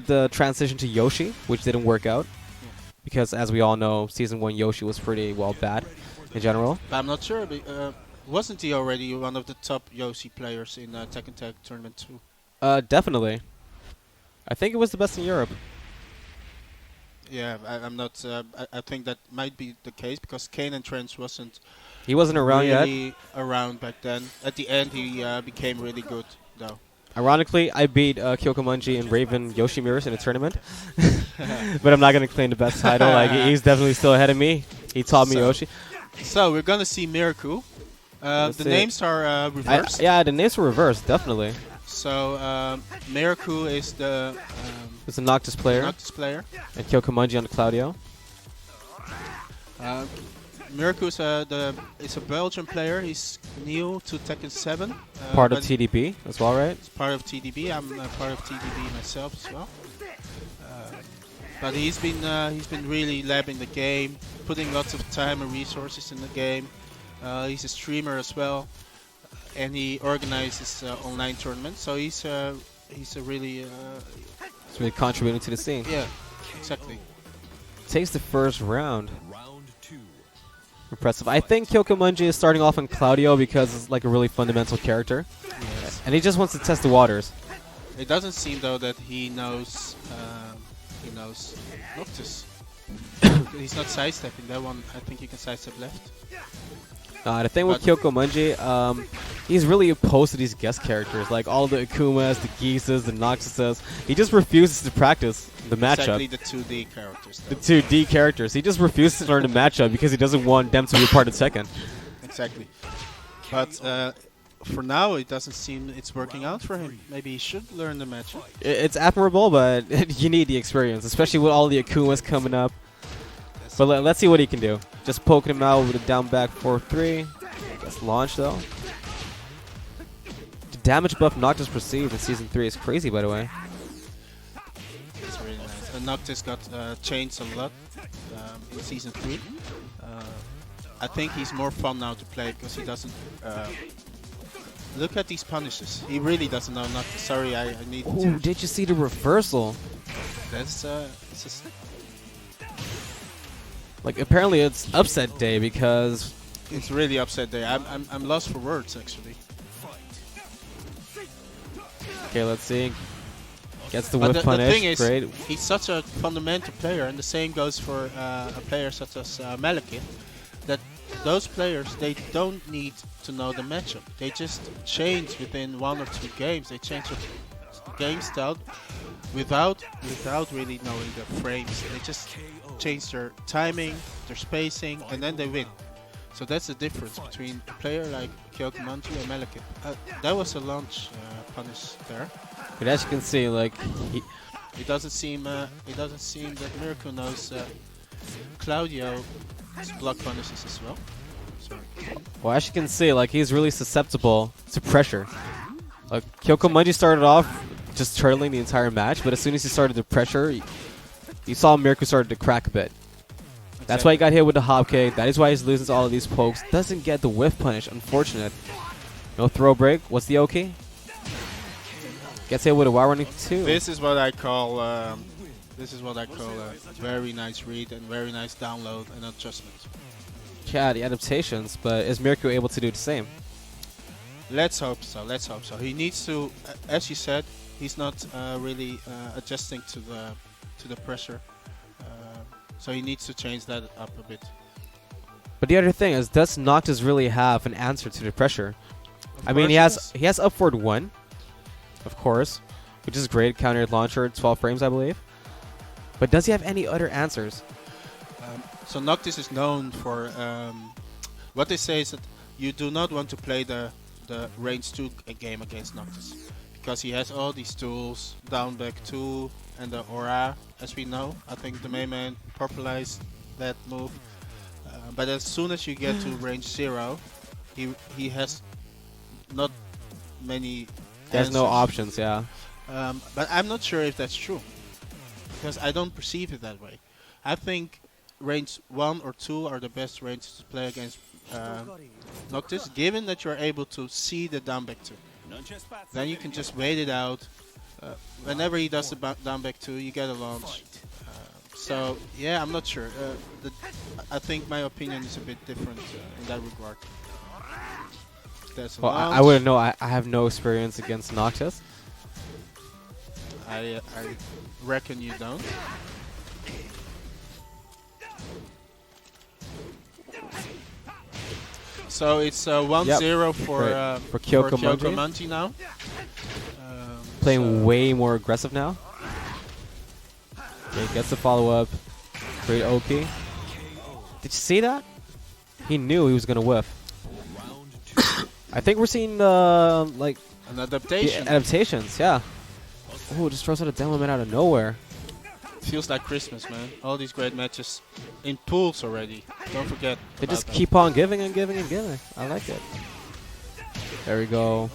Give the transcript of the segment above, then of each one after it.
the transition to Yoshi, which didn't work out. Because as we all know, Season 1 Yoshi was pretty, well, bad in general. But I'm not sure. Wasn't he already one of the top Yoshi players in Tekken Tag Tournament 2? Definitely. I think it was the best in Europe. Yeah, I'm not. I think that might be the case because Kane and Trench wasn't. He wasn't around really yet. Around back then. At the end, he became really good, though. Ironically, I beat Kyoko Manji and Raven Yoshimirus in a tournament. But I'm not going to claim the best title. Like, he's definitely still ahead of me. He taught me Yoshi. So, we're going to see Mirku. The names are reversed. Yeah, the names were reversed, definitely. So, Mirku is the... it's a Noctis player. And Kyoko Manji on the Claudio. Mirku is a Belgian player. He's new to Tekken 7. Part of TDB as well, right? It's part of TDB. I'm part of TDB myself as well. But he's been really labbing the game, putting lots of time and resources in the game. He's a streamer as well, and he organizes online tournaments. So he's really contributing to the scene. Yeah, exactly. Takes the first round. Impressive. I think Kyoko Manji is starting off on Claudio because it's like a really fundamental character. Yes. And he just wants to test the waters. It doesn't seem though that he knows Noctis. He's not sidestepping that one. I think he can sidestep left. The thing with Kyoko Manji, he's really opposed to these guest characters, like all the Akumas, the Geeses, the Noctises. He just refuses to practice the matchup. Exactly the 2D characters. Though. The 2D characters. He just refuses to learn the matchup because he doesn't want them to be a part of Tekken. Exactly. But for now, it doesn't seem it's working out for him. Maybe he should learn the matchup. It's admirable, but you need the experience, especially with all the Akumas coming up. But let's see what he can do. Just poking him out with a down back 4-3. Gets launched though. The damage buff Noctis received in Season 3 is crazy, by the way. It's really nice. And Noctis got changed a lot in Season 3. I think he's more fun now to play because he doesn't... look at these punishes. He really doesn't know Noctis. Sorry, I need to... Ooh, did you see the reversal? That's... Like, apparently it's upset day because... It's really upset day. I'm lost for words, actually. Okay, let's see. Gets the whip punish. The thing is, great. He's such a fundamental player, and the same goes for a player such as Malekith, that those players, they don't need to know the matchup. They just change within 1 or 2 games. They change their game style without really knowing the frames. They just change their timing, their spacing, and then they win. So that's the difference between a player like Kyoko Manji and Malekith. That was a launch punish there. But as you can see, like it doesn't seem that Mirku knows Claudio's block punishes as well. Sorry. Well, as you can see, like he's really susceptible to pressure. Like Kyoko Manji started off just trailing the entire match, but as soon as he started the pressure, you saw Mirku started to crack a bit. That's why he got hit with the hop kick. That is why he's losing all of these pokes. Doesn't get the whiff punish, unfortunate. No throw break. What's the OK? Gets hit with a wild running 2. This is what I call a very nice read and very nice download and adjustment. Yeah, the adaptations, but is Mirku able to do the same? Let's hope so. Let's hope so. He needs to, as you said, he's not really adjusting to the pressure. So he needs to change that up a bit. But the other thing is, does Noctis really have an answer to the pressure? I mean, he has up forward 1, of course, which is great. Counter launcher, 12 frames, I believe. But does he have any other answers? So Noctis is known for what they say is that you do not want to play the range 2 game against Noctis because he has all these tools, down back 2 and the aura, as we know. I think the main man popularized that move. But as soon as you get to range 0, he has not many He has no options, yeah. But I'm not sure if that's true because I don't perceive it that way. I think range 1 or 2 are the best ranges to play against Noctis, given that you're able to see the down back 2. Then you can just wait it out Whenever he does the down back 2, you get a launch. So yeah, I'm not sure. I think my opinion is a bit different in that regard. There's a Well, launch. I wouldn't know. I have no experience against Noctis. I reckon you don't. So it's 1-0 For Kyoko Manji. Manji now. Playing so way more aggressive now. Okay, gets the follow up. Great Oki. Did you see that? He knew he was gonna whiff. I think we're seeing like an adaptation. Adaptations. Yeah. Oh, just throws out a demo man out of nowhere. Feels like Christmas, man. All these great matches in pools already. Don't forget. They just keep on giving and giving and giving. I like it. There we go.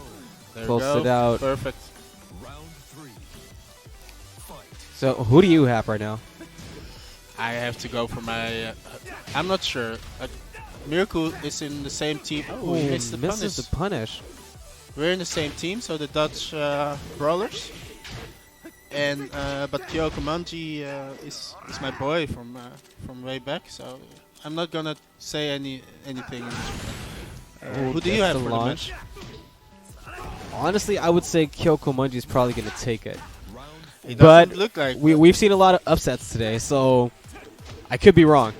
There Close we go. it out. Perfect. So who do you have right now? I have to go for my. I'm not sure. Mirku is in the same team. Oh, he missed the punish. Misses the punish. We're in the same team, so the Dutch brawlers. And but Kyoko Manji is my boy from way back, so I'm not gonna say anything. Who do you have for the match? Honestly, I would say Kyoko Manji is probably gonna take it. It But doesn't look like we've seen a lot of upsets today, so I could be wrong.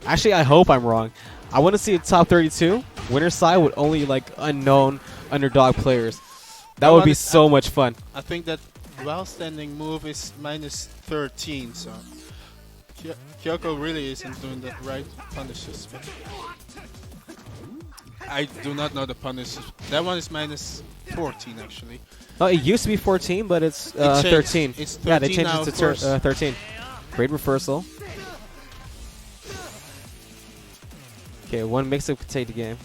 Actually, I hope I'm wrong. I want to see a top 32 winner side with only like unknown underdog players. That would be so much fun. I think that while standing move is -13, so Kyoko really isn't doing the right punishes. But I do not know the punishes. That one is -14 actually. Oh, it used to be 14, but it's It changed. 13. It's Yeah, they 13 changed now, it of to course. 13. Great reversal. Okay, one mix-up could take the game.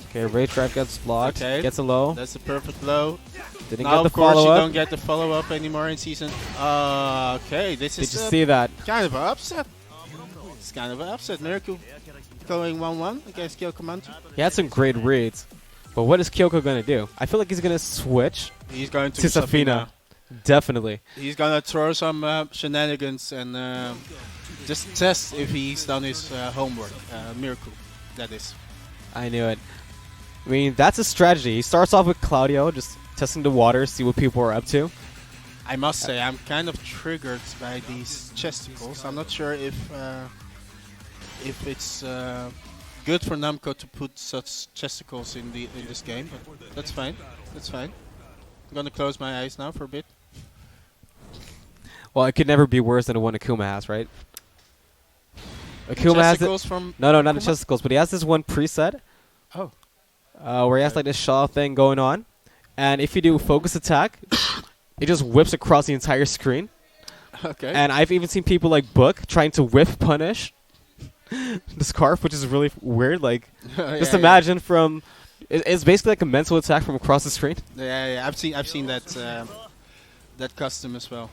Okay, Rage Drive gets blocked. Okay. Gets a low. That's a perfect low. Didn't Now get the of course you follow-up. don't get the follow-up anymore in season. Okay, this Did is you see that? kind of an upset. It's kind of an upset. Mirku going 1-1 against Kyoko Manji. He had some great reads. But what is Kyoko going to do? I feel like he's going to switch He's going to Safina. Definitely. He's gonna throw some shenanigans and just test if he's done his homework. Mirku, that is. I knew it. I mean, that's a strategy. He starts off with Claudio, just testing the water, see what people are up to. I must say, I'm kind of triggered by these chesticles. I'm not sure if it's good for Namco to put such chesticles in this game, but that's fine. That's fine. I'm gonna close my eyes now for a bit. Well, it could never be worse than the one Akuma has, right? Akuma has it. Chesticles from No, not the Akuma? chesticles, but he has this one preset Oh. where he has like this shaw thing going on, and if you do focus attack, it just whips across the entire screen. Okay. And I've even seen people like Book trying to whiff punish the scarf, which is really weird. Like, just imagine from. It's basically like a mental attack from across the screen. Yeah. I've seen that that custom as well.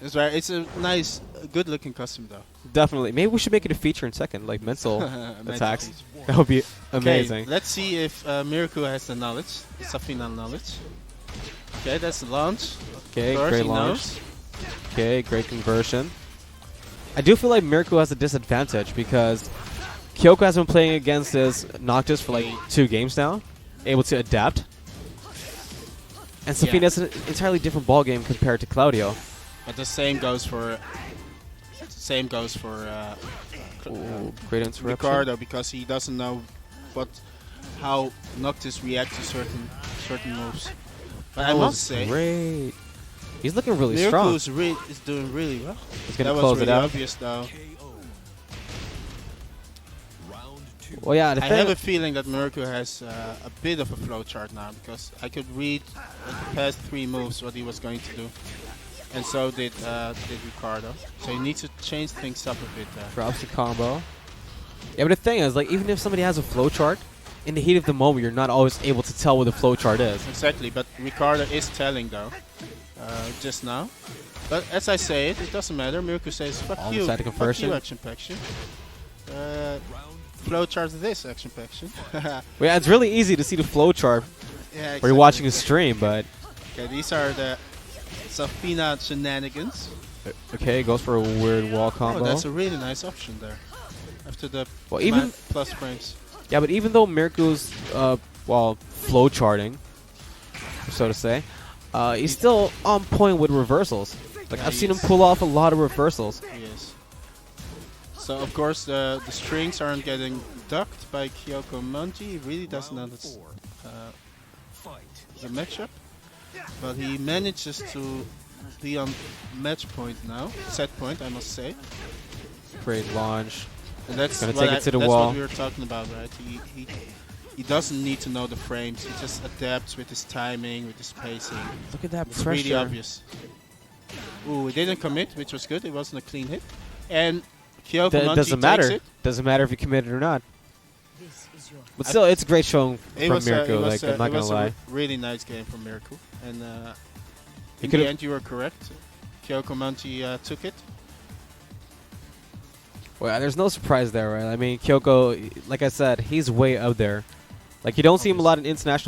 It's right. It's a nice, good-looking custom though. Definitely. Maybe we should make it a feature in Tekken, like mental attacks. Mental. That would be Okay, amazing. let's see if Mirku has the knowledge, Safina knowledge. Okay, that's the launch. Okay, Of course, great he launch. knows. Okay, great conversion. I do feel like Mirku has a disadvantage because Kyoko has been playing against this Noctis for like 2 games now, able to adapt. And Safina has an entirely different ball game compared to Claudio. But the same goes for Ooh, great interruption. Ricardo because he doesn't know how Noctis reacts to certain moves. But I That must was say, great. He's looking really strong. Mirku is doing really well. He's gonna That close was it really out. obvious though. Well, yeah, the I thing. have a feeling that Mirku has a bit of a flowchart now because I could read the past 3 moves what he was going to do, and so did Ricardo. So he needs to change things up a bit there. Drops the combo. Yeah, but the thing is, like, even if somebody has a flowchart, in the heat of the moment, you're not always able to tell what the flowchart is. Exactly, but Ricardo is telling though, just now. But as I say it doesn't matter. Mirku says, "Fuck Almost you, had a fuck conversion. you, action paction." Flowchart this action paction. Well, yeah, it's really easy to see the flowchart Yeah, when you're watching a stream, but Okay, these are the Safina shenanigans. Okay, goes for a weird wall combo. Oh, that's a really nice option there. After the Well, even plus frames. yeah, but even though Mirku's well flow charting, so to say, he's still on point with reversals. Like I've seen him pull off a lot of reversals. Yes. So of course the strings aren't getting ducked by Kyoko Manji. He really doesn't understand the matchup, but he manages to be on match point now, set point, I must say. Great launch. And that's Gonna what take it to the that's wall. what we were talking about, right? He doesn't need to know the frames. He just adapts with his timing, with his pacing. Look at that It's pressure. really obvious. Ooh, he didn't commit, which was good. It wasn't a clean hit. And Kyoko Manji Doesn't takes matter. it. Doesn't matter if you committed or not. But still, it's a great showing from Mirku. Like I'm not gonna lie. It was a really nice game from Mirku. And He in could've- the end, you were correct. Kyoko Manji took it. Well, there's no surprise there, right? I mean, Kyoko, like I said, he's way up there. Like you don't see him a lot in international.